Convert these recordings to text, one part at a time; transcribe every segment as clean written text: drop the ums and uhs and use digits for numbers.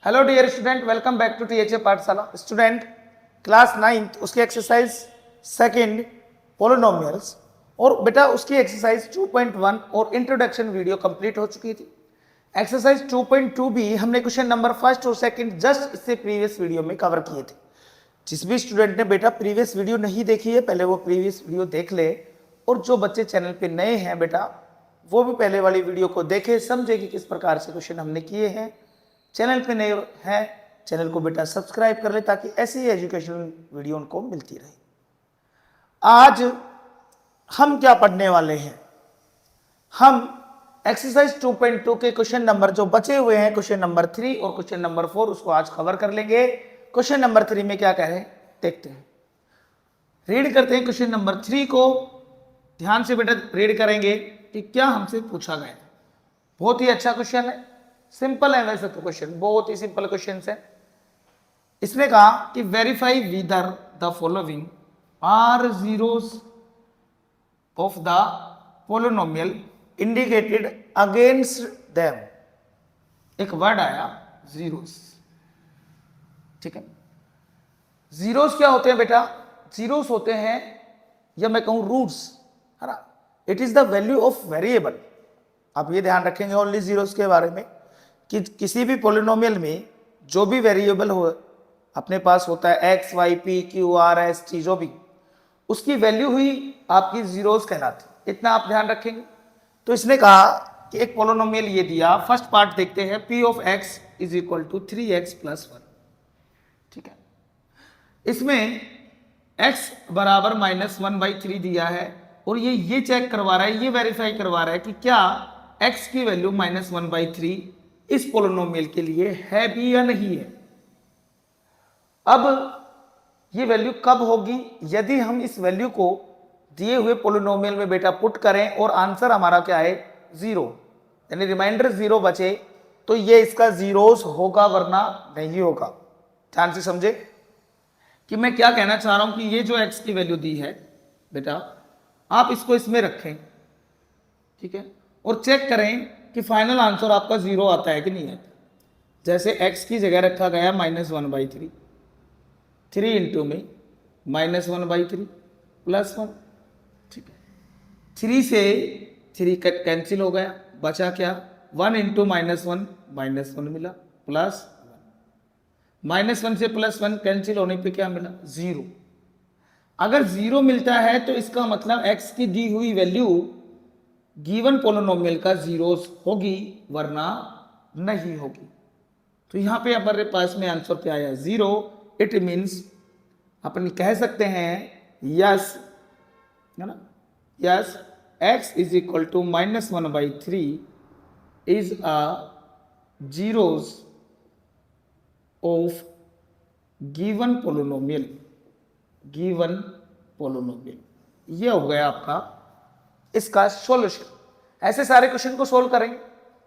Hello dear student, welcome back to THA Pathshala. Student class 9 उसकी exercise second polynomials और बेटा उसकी एक्सरसाइज 2.1 और इंट्रोडक्शन वीडियो कंप्लीट हो चुकी थी। एक्सरसाइज 2.2 भी हमने क्वेश्चन नंबर फर्स्ट और सेकंड जस्ट इससे प्रीवियस वीडियो में कवर किए थे। जिस भी स्टूडेंट ने बेटा प्रीवियस वीडियो नहीं देखी है पहले वो प्रीवियस वीडियो देख ले, और जो बच्चे चैनल पे नए हैं बेटा वो भी पहले वाली वीडियो को देखे, समझे कि किस प्रकार से क्वेश्चन हमने किए हैं। चैनल पे नए हैं, चैनल को बेटा सब्सक्राइब कर ले ताकि ऐसी एजुकेशनल वीडियो उनको मिलती रहे। आज हम क्या पढ़ने वाले हैं? हम एक्सरसाइज 2.2 के क्वेश्चन नंबर जो बचे हुए हैं, क्वेश्चन नंबर 3 और क्वेश्चन नंबर 4, उसको आज कवर कर लेंगे। क्वेश्चन नंबर 3 में क्या कह रहे हैं देखते हैं, रीड करते हैं। क्वेश्चन नंबर 3 को ध्यान से बेटा रीड करेंगे कि क्या हमसे पूछा गया है। बहुत ही अच्छा क्वेश्चन है, सिंपल है वैसे तो क्वेश्चन, बहुत ही सिंपल क्वेश्चन है। इसने कहा कि verify whether the following are zeros of the polynomial indicated against them. एक वर्ड आया जीरोस, ठीक है। जीरोस क्या होते हैं बेटा? जीरोस होते हैं, या मैं कहूं रूट्स, है ना। It is the value of variable. आप ये ध्यान रखेंगे ओनली जीरोस के बारे में कि किसी भी पोलिनोमियल में जो भी वेरिएबल हो अपने पास होता है, X Y P Q R S T, जो भी उसकी वैल्यू हुई आपकी जीरोस कहलाती, इतना आप ध्यान रखेंगे। तो इसने कहा कि एक पोलिनोमियल ये दिया, फर्स्ट पार्ट देखते हैं, P of X is equal to 3x + 1, ठीक है। इसमें x बराबर -1/3 दिया है और ये चेक करवा रहा है, ये वेरीफाई करवा रहा है कि क्या x की वैल्यू -1/3 इस पोलिनोमियल के लिए है भी या नहीं है। अब ये वैल्यू कब होगी? यदि हम इस वैल्यू को दिए हुए पोलिनोमियल में बेटा पुट करें और आंसर हमारा क्या है 0, यानी रिमाइंडर 0 बचे, तो ये इसका जीरोस होगा वरना नहीं होगा। ध्यान से समझे कि मैं क्या कहना चाह रहा हूं कि ये जो x की वैल्यू दी है बेटा, आप इसको इसमें रखें, ठीक है, और चेक करें कि फाइनल आंसर आपका 0 आता है कि नहीं आता। जैसे x की जगह रखा गया -1/3, 3 इंटू में -1/3 + 1, ठीक है। 3 से 3 कैंसिल हो गया, बचा क्या? 1 इंटू -1 -1 मिला, प्लस -1 से +1 कैंसिल होने पे क्या मिला? 0। अगर 0 मिलता है तो इसका मतलब x की दी हुई वैल्यू गिवन पोलिनोमियल का जीरोस होगी वरना नहीं होगी। तो यहां पे हमारे पास में आंसर क्या आया? 0। इट मीन्स अपन कह सकते हैं यस, है ना, yes x is equal to -1/3 is a zeros of given polynomial. Given polynomial, ये हो गया आपका इसका सॉल्यूशन। ऐसे सारे क्वेश्चन को सोल्व करेंगे।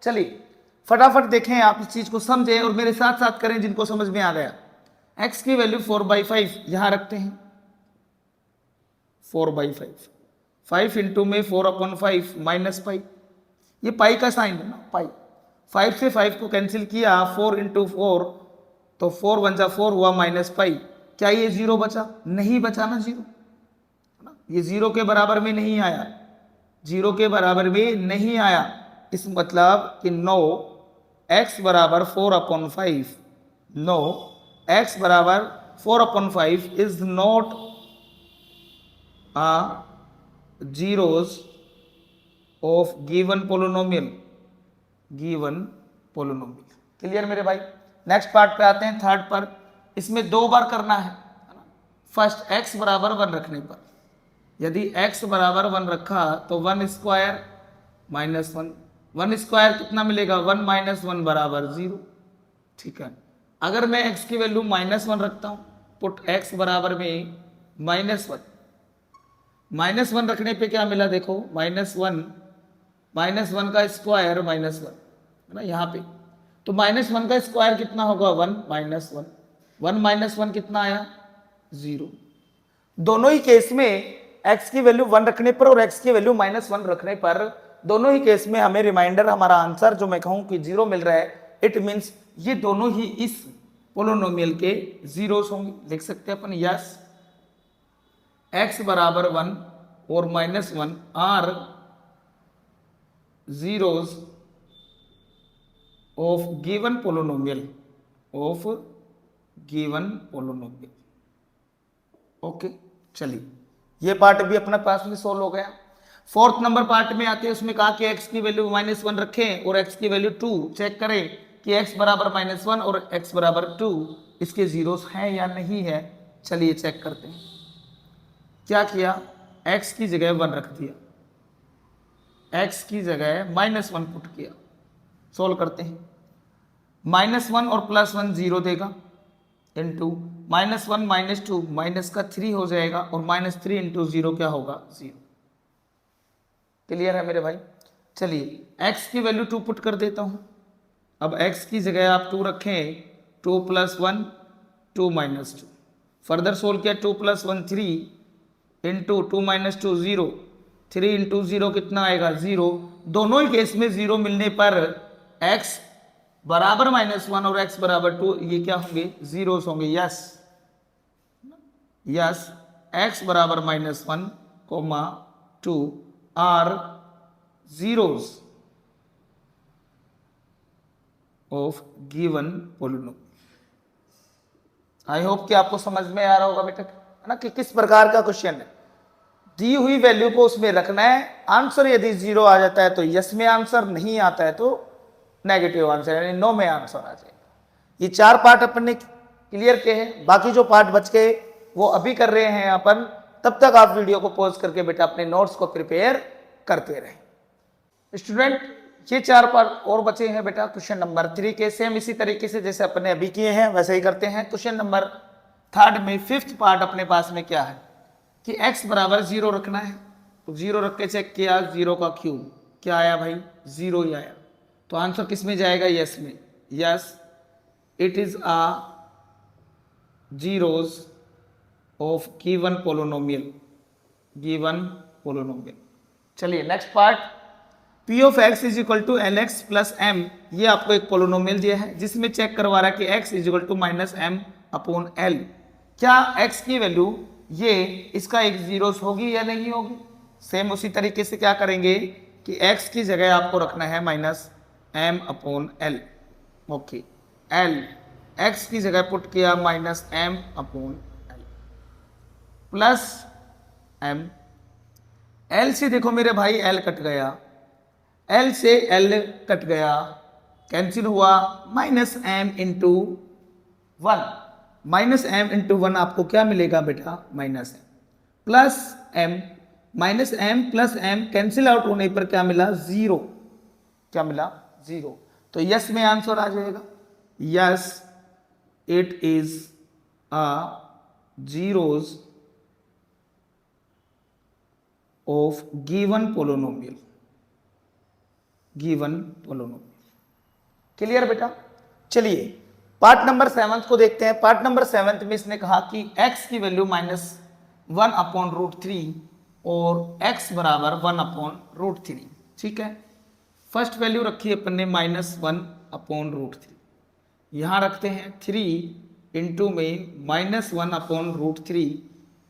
चलिए फटाफट देखें, आप इस चीज को समझें और मेरे साथ साथ करें जिनको समझ में आ गया। x की वैल्यू 4/5 यहां रखते हैं, 4/5, 5 इंटू में 4/5 -π, ये पाई का साइन है ना, पाई। 5 से 5 को कैंसिल किया, 4 इंटू 4, तो 4 × 4 हुआ -π। क्या ये 0 बचा? नहीं बचा ना 0, ये 0 के बराबर में नहीं आया, 0 के बराबर में नहीं आया। इस मतलब कि नो x बराबर 4/5, नो x बराबर 4/5 is not a zeros of given polynomial, given polynomial। Clear मेरे भाई? नेक्स्ट पार्ट पे आते हैं, थर्ड पर। इसमें 2 बार करना है ना। फर्स्ट x बराबर 1 रखने पर, यदि x बराबर 1 रखा तो 1² -1, 1² कितना मिलेगा? 1 - 1 बराबर 0, ठीक है। अगर मैं x की वैल्यू -1 रखता हूं, पुट x बराबर में -1, -1 रखने पे क्या मिला देखो? -1 का स्क्वायर -1, है ना यहाँ पे। तो -1 का स्क्वायर कितना होगा? 1 - 1, 1 - 1 कितना आया? 0। दोनों ही केस में x की वैल्यू 1 रखने पर और x की वैल्यू -1 रखने पर, दोनों ही केस में हमें रिमाइंडर, हमारा आंसर जो मैं कहूं कि 0 मिल रहा है। इट मीन्स ये दोनों ही इस पोलोनोमियल के जीरोस होंगे। लिख सकते हैं अपन यस x बराबर 1 और -1 are zeros of given polynomial okay. चलिए ये पार्ट भी अपने पास में सोल्व हो गया। फोर्थ नंबर पार्ट में आते हैं, उसमें कहा कि x की वैल्यू -1 रखें और x की वैल्यू 2 चेक करें कि x बराबर -1 और x बराबर 2 इसके जीरोस हैं या नहीं है। चलिए चेक करते हैं। क्या किया, x की जगह 1 रख दिया, x की जगह -1 पुट किया। सोल्व करते हैं। -1 और +1 0 देगा, इंटू -1 -2 माइनस का 3 हो जाएगा और -3 इंटू 0 क्या होगा 0। क्लियर है मेरे भाई। चलिए x की वैल्यू 2 पुट कर देता हूं। अब x की जगह आप 2 रखें, 2 + 1 2 - 2। फर्दर सोल्व किया, 2 + 1 3 इंटू 2 - 2 0, 3 इंटू 0 कितना आएगा 0। दोनों ही केस में 0 मिलने पर x बराबर -1 और x बराबर 2 ये क्या होंगे जीरोस होंगे। यस यस x बराबर -1, 2 are zeros of given polynomial. I hope कि आपको समझ में आ रहा होगा बेटा, है ना, कि किस प्रकार का क्वेश्चन है। दी हुई वैल्यू को उसमें रखना है। आंसर यदि 0 आ जाता है तो यस में आंसर, नहीं आता है तो नेगेटिव आंसर यानी नो में आंसर आ जाएगा। ये 4 पार्ट अपन ने क्लियर किए हैं। बाकी जो पार्ट बच गए वो अभी कर रहे हैं अपन। तब तक आप वीडियो को पॉज करके बेटा अपने नोट्स को प्रिपेयर करते रहें। स्टूडेंट ये 4 पार्ट और बचे हैं बेटा क्वेश्चन नंबर 3 के। सेम इसी तरीके से जैसे अपने अभी किए हैं वैसे ही करते हैं। क्वेश्चन नंबर 3 में 5th पार्ट अपने पास में क्या है कि x बराबर 0 रखना है। तो 0 रख के चेक किया, 0 का क्यूब क्या आया भाई 0 ही आया। तो आंसर किस में जाएगा यस में। Yes it is a zeros of given polynomial. चलिए next part, p of x is equal to L x plus M. ये आपको एक पोलिनोमियल दिया है जिसमें चेक करवा रहा है कि x is equal to -m/l। क्या x की वैल्यू ये इसका एक जीरोस होगी या नहीं होगी। सेम उसी तरीके से क्या करेंगे कि x की जगह आपको रखना है -m/l। ओके, l x की जगह पुट किया -m/l प्लस m। l से देखो मेरे भाई l कट गया, l से l कट गया, कैंसिल हुआ, -m इंटू 1, -m इंटू 1 आपको क्या मिलेगा बेटा -m plus m, -m plus m cancel out होने पर क्या मिला 0। क्या मिला 0। तो यस में आंसर आ जाएगा। Yes it is a zeros of given polynomial. Clear बेटा। चलिए पार्ट नंबर 7 को देखते हैं। पार्ट नंबर 7 में इसने कहा कि x की वैल्यू -1/√3 और x बराबर 1/√3। ठीक है, फर्स्ट वैल्यू रखी अपन ने -1/√3। यहाँ रखते हैं 3 इंटू में -1/√3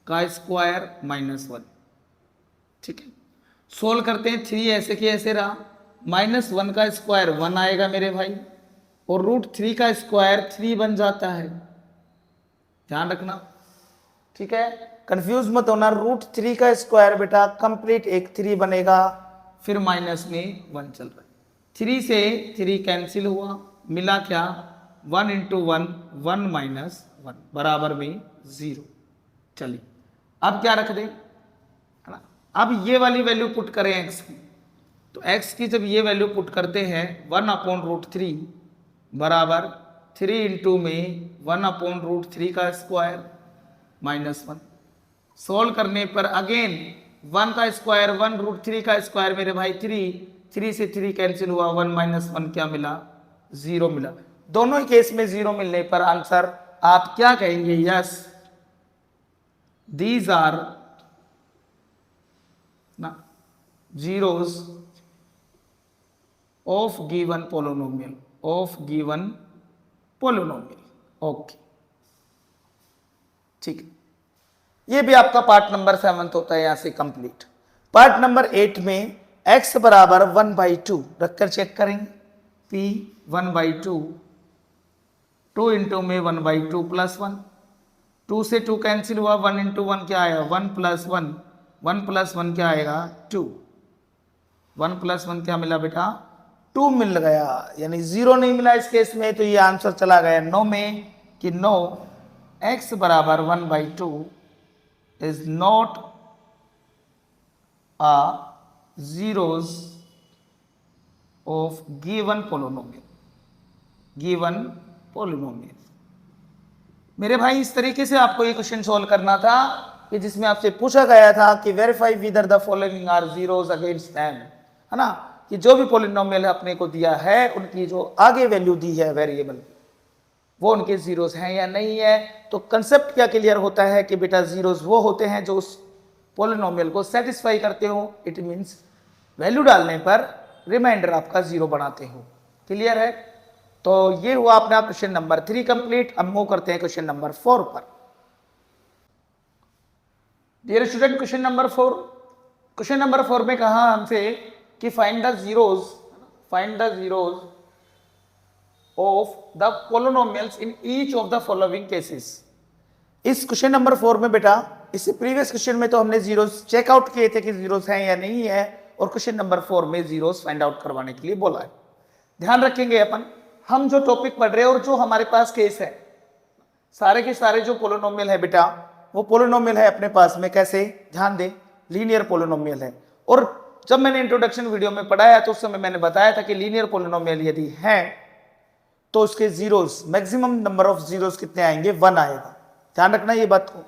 का स्क्वायर -1। ठीक है, सोल्व करते हैं। 3 ऐसे कि ऐसे रहा, -1 का स्क्वायर 1 आएगा मेरे भाई और √3 का स्क्वायर 3 बन जाता है। ध्यान रखना, ठीक है, कंफ्यूज मत होना। √3 का स्क्वायर बेटा कंप्लीट एक 3 बनेगा, फिर माइनस में 1 चल रहा है। 3 से 3 कैंसिल हुआ, मिला क्या 1 इंटू 1 1 -1 बराबर में 0। चलिए अब क्या रख दें, है ना, अब ये वाली वैल्यू पुट करें x की। तो x की जब ये वैल्यू पुट करते हैं 1/√3 बराबर 3 इंटू में 1/√3 का स्क्वायर -1। सोल्व करने पर अगेन 1 का स्क्वायर 1√3 का स्क्वायर मेरे भाई 3 से 3 कैंसिल हुआ, 1 -1 क्या मिला 0 मिला। दोनों ही केस में 0 मिलने पर आंसर आप क्या कहेंगे yes these are zeros of given polynomial of given polynomial. Okay, ठीक है, ये भी आपका पार्ट नंबर 7 होता है यहां से कंप्लीट। पार्ट नंबर 8 में x बराबर 1/2 रखकर चेक करेंगे। p 1/2, 2 इंटू में 1/2 प्लस 1, 2 से 2 कैंसिल हुआ, 1 इंटू 1 क्या आएगा 1 प्लस 1, 1 प्लस 1 क्या आएगा 2, 1 प्लस 1 क्या मिला बेटा 2 मिल गया, यानी 0 नहीं मिला इस केस में, तो ये आंसर चला गया नो में कि नो x बराबर 1/2 is not a zeros of given polynomial। मेरे भाई इस तरीके से आपको ये क्वेश्चन सॉल्व करना था कि जिसमें आपसे पूछा गया था कि verify whether the following are zeros against them, है ना, कि जो भी पोलिनोमियल अपने को दिया है उनकी जो आगे वैल्यू दी है वेरिएबल वो उनके जीरोस हैं या नहीं है। तो कंसेप्ट क्या क्लियर होता है कि बेटा जीरोस वो होते हैं जो उस पोलिनोमियल को सेटिस्फाई करते हो, इट मींस वैल्यू डालने पर रिमाइंडर आपका 0 बनाते हो। क्लियर है? तो ये हुआ अपना क्वेश्चन नंबर 3 कंप्लीट। अब मूव करते हैं क्वेश्चन नंबर 4 पर। Dear student, question number 4, question number 4 में कहा हमसे कि find the zeros of the polynomials in each of the following cases. इस क्वेश्चन नंबर 4 में बेटा इससे प्रीवियस क्वेश्चन में तो हमने जीरोस चेकआउट किए थे कि जीरोस हैं या नहीं है, और क्वेश्चन नंबर 4 में जीरोस फाइंड आउट करवाने के लिए बोला है। ध्यान रखेंगे अपन, हम जो टॉपिक पढ़ रहे हैं और जो हमारे पास केस है, सारे के सारे जो पोलिनोमियल है बेटा वो पोलिनोमियल है अपने पास में कैसे, ध्यान दें, लीनियर पोलिनोमियल है। और जब मैंने इंट्रोडक्शन वीडियो में पढ़ाया तो उस समय मैंने बताया था कि लीनियर पोलिनोमियल यदि है तो उसके zeros, maximum number of zeros कितने आएंगे 1 आएगा। ध्यान रखना ये बात को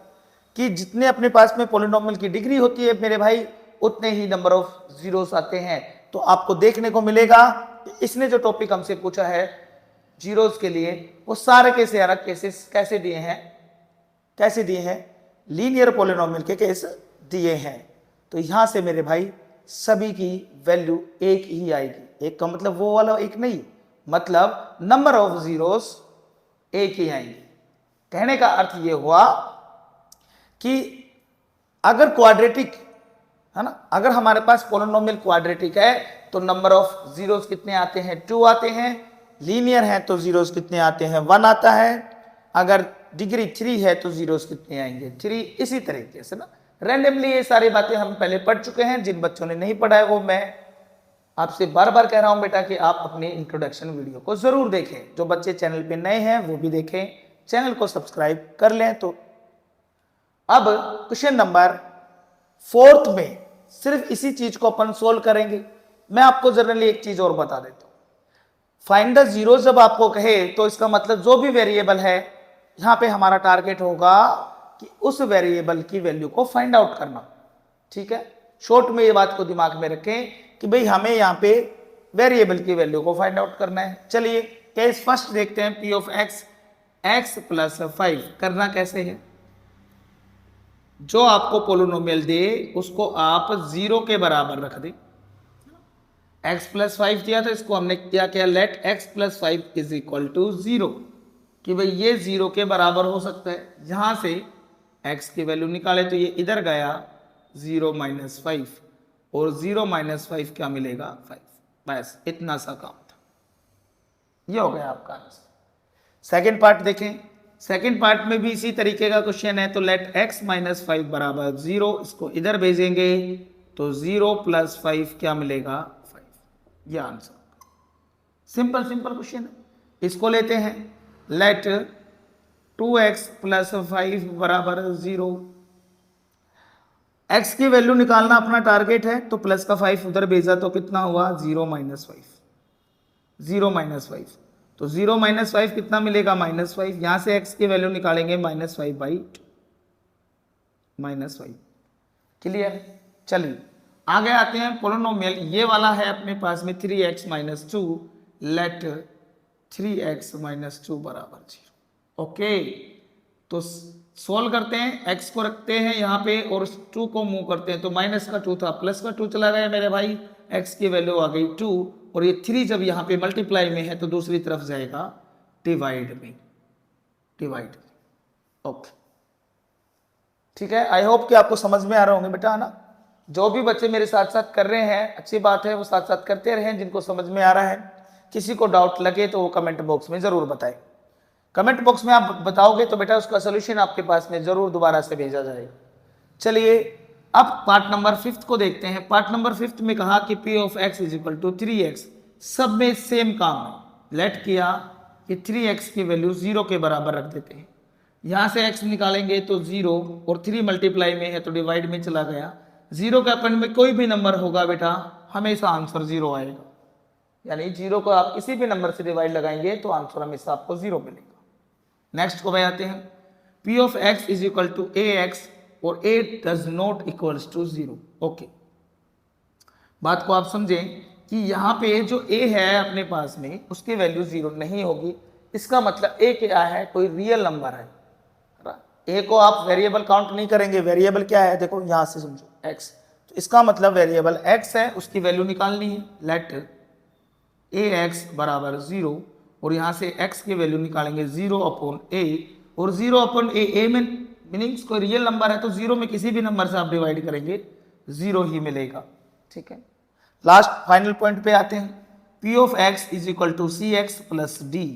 कि जितने अपने पास में पोलिनोमियल की डिग्री होती है मेरे भाई उतने ही नंबर ऑफ जीरोस आते हैं। तो आपको देखने को मिलेगा कि इसने जो टॉपिक हमसे पूछा है जीरोस के लिए वो सारे के सारे केसेस कैसे दिए हैं लीनियर पोलिनोमियल के केस दिए हैं। तो यहां से मेरे भाई सभी की वैल्यू एक ही आएगी। एक का मतलब वो वाला एक नहीं, मतलब नंबर ऑफ जीरोस एक ही आएंगे। कहने का अर्थ ये हुआ कि अगर क्वाड्रेटिक है ना, अगर हमारे पास पोलिनोमियल क्वाड्रेटिक है तो नंबर ऑफ जीरोस कितने आते हैं 2 आते हैं। लीनियर है तो जीरोस कितने आते हैं 1 आता है। अगर डिग्री 3 है तो जीरोस कितने आएंगे 3। इसी तरीके से ना रैंडमली ये सारी बातें हम पहले पढ़ चुके हैं। जिन बच्चों ने नहीं पढ़ा है वो मैं आपसे बार बार कह रहा हूं बेटा कि आप अपनी इंट्रोडक्शन वीडियो को जरूर देखें। जो बच्चे चैनल पे नए हैं वो भी देखें, चैनल को सब्सक्राइब कर लें। तो अब क्वेश्चन नंबर 4 में सिर्फ इसी चीज को अपन सोल्व करेंगे। मैं आपको जनरली एक चीज और बता देता हूं, फाइंड द जीरो जब आपको कहे तो इसका मतलब जो भी वेरिएबल है यहां पे हमारा टारगेट होगा कि उस वेरिएबल की वैल्यू को फाइंड आउट करना। ठीक है, शॉर्ट में ये बात को दिमाग में रखें कि भाई हमें यहां पे वेरिएबल की वैल्यू को फाइंड आउट करना है। चलिए केस फर्स्ट देखते हैं, P of x x plus 5 करना कैसे है। जो आपको पोलिनोमियल दे उसको आप 0 के बराबर रख दें। x प्लस 5 दिया था, इसको हमने क्या किया, let x plus 5 is equal to 0, कि भाई ये 0 के बराबर हो सकता है। यहां से x की वैल्यू निकाले तो ये इधर गया 0 माइनस 5, और 0 माइनस 5 क्या मिलेगा 5। बस इतना सा काम था, ये हो गया आपका आंसर। सेकेंड पार्ट देखें, सेकेंड पार्ट में भी इसी तरीके का क्वेश्चन है। तो लेट x माइनस 5 बराबर 0, इसको इधर भेजेंगे तो 0 प्लस 5 क्या मिलेगा 5। ये आंसर, सिंपल क्वेश्चन है। इसको लेते हैं, लेट 2x प्लस 5 बराबर 0। x की वैल्यू निकालना अपना टारगेट है, तो प्लस का 5 उधर भेजा तो कितना हुआ 0 माइनस 5, 0 माइनस 5, तो 0 माइनस 5 कितना मिलेगा -5। यहां से x की वैल्यू निकालेंगे -5/2, -5। क्लियर? चलिए आगे आते हैं पोलिनोमियल। ये वाला है अपने पास में 3x minus 2, late 3x minus 2 बराबर 0। ओके, तो सोल्व करते हैं, x को रखते हैं यहाँ पे और 2 को मूव करते हैं। तो माइनस का 2 था, प्लस का 2 चला गया मेरे भाई, x की वैल्यू आ गई 2 और ये 3 जब यहाँ पे मल्टीप्लाई में है तो दूसरी तरफ जाएगा डिवाइड में, डिवाइड। ओके ठीक है, आई होप कि आपको समझ में आ रहे होंगे बेटा, है ना। जो भी बच्चे मेरे साथ साथ कर रहे हैं अच्छी बात है, वो साथ साथ करते रहें। जिनको समझ में आ रहा है, किसी को डाउट लगे तो वो कमेंट बॉक्स में जरूर बताएं। कमेंट बॉक्स में आप बताओगे तो बेटा उसका सोल्यूशन आपके पास में जरूर दोबारा से भेजा जाएगा। चलिए अब पार्ट नंबर 5 को देखते हैं। पार्ट नंबर 5 में कहा कि p of x is equal to 3x। सब में सेम काम है। लेट किया कि 3x की वैल्यू 0 के बराबर रख देते हैं। यहाँ से x निकालेंगे तो 0 और 3 मल्टीप्लाई में है तो डिवाइड में चला गया। 0 के अपॉइंट में कोई भी नंबर होगा बेटा हमेशा आंसर 0 आएगा, यानी 0 को आप किसी भी नंबर से डिवाइड लगाएंगे तो आंसर हमेशा आपको 0 मिलेगा। नेक्स्ट को बताते हैं, p of x is equal to ax और a does not equals to 0। Okay, बात को आप समझें कि यहाँ पे जो a है अपने पास में उसकी वैल्यू 0 नहीं होगी। इसका मतलब a क्या है, कोई रियल नंबर है। a को आप वेरिएबल काउंट नहीं करेंगे। वेरिएबल क्या है, देखो यहाँ से समझो x, तो इसका मतलब वेरिएबल x है, उसकी वैल्यू निकालनी है। लेट ax बराबर 0 और यहाँ से x की वैल्यू निकालेंगे 0 अपॉन a, और 0 अपॉन a में मीनिंग्स कोई रियल नंबर है तो 0 में किसी भी नंबर से आप डिवाइड करेंगे 0 ही मिलेगा। ठीक है, लास्ट फाइनल पॉइंट पे आते हैं। p of x is equal to cx plus d,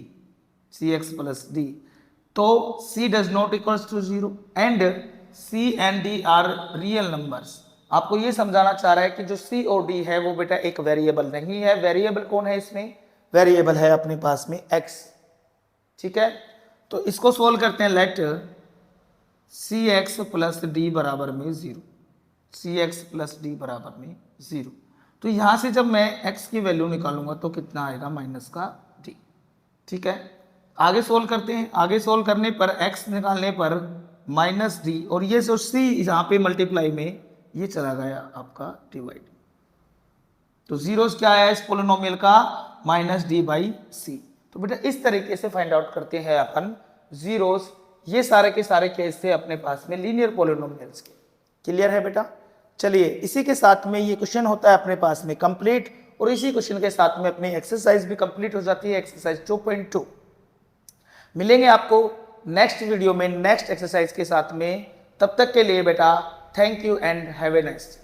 cx plus d. तो c does not equals to 0 and c and d are real numbers. आपको ये समझाना चाह रहा है कि जो c और d है वो बेटा एक वेरिएबल नहीं है। वेरिएबल कौन है इसमें, वेरिएबल है अपने पास में x। ठीक है, तो इसको सोल्व करते हैं। लेट cx प्लस डी बराबर में 0, cx प्लस डी बराबर में 0। तो यहाँ से जब मैं x की वैल्यू निकालूंगा तो कितना आएगा, माइनस का d। ठीक है, आगे सोल्व करते हैं। आगे सोल्व करने पर x निकालने पर माइनस डी, और ये जो c यहाँ पे मल्टीप्लाई में ये चला गया आपका डिवाइड। तो जीरोस क्या है इस पोलिनोमियल का, माइनस डी बाई सी। तो बेटा इस तरीके से फाइंड आउट करते हैं अपन जीरोस। ये सारे के सारे केस थे अपने पास में लीनियर पोलिनोमियल्स के। क्लियर है बेटा। चलिए इसी के साथ में ये क्वेश्चन होता है अपने पास में कंप्लीट, और इसी क्वेश्चन के साथ में अपनी एक्सरसाइज भी कंप्लीट हो जाती है, एक्सरसाइज 2.2। मिलेंगे आपको नेक्स्ट वीडियो में नेक्स्ट एक्सरसाइज के साथ में। तब तक के लिए बेटा thank you and have a nice day.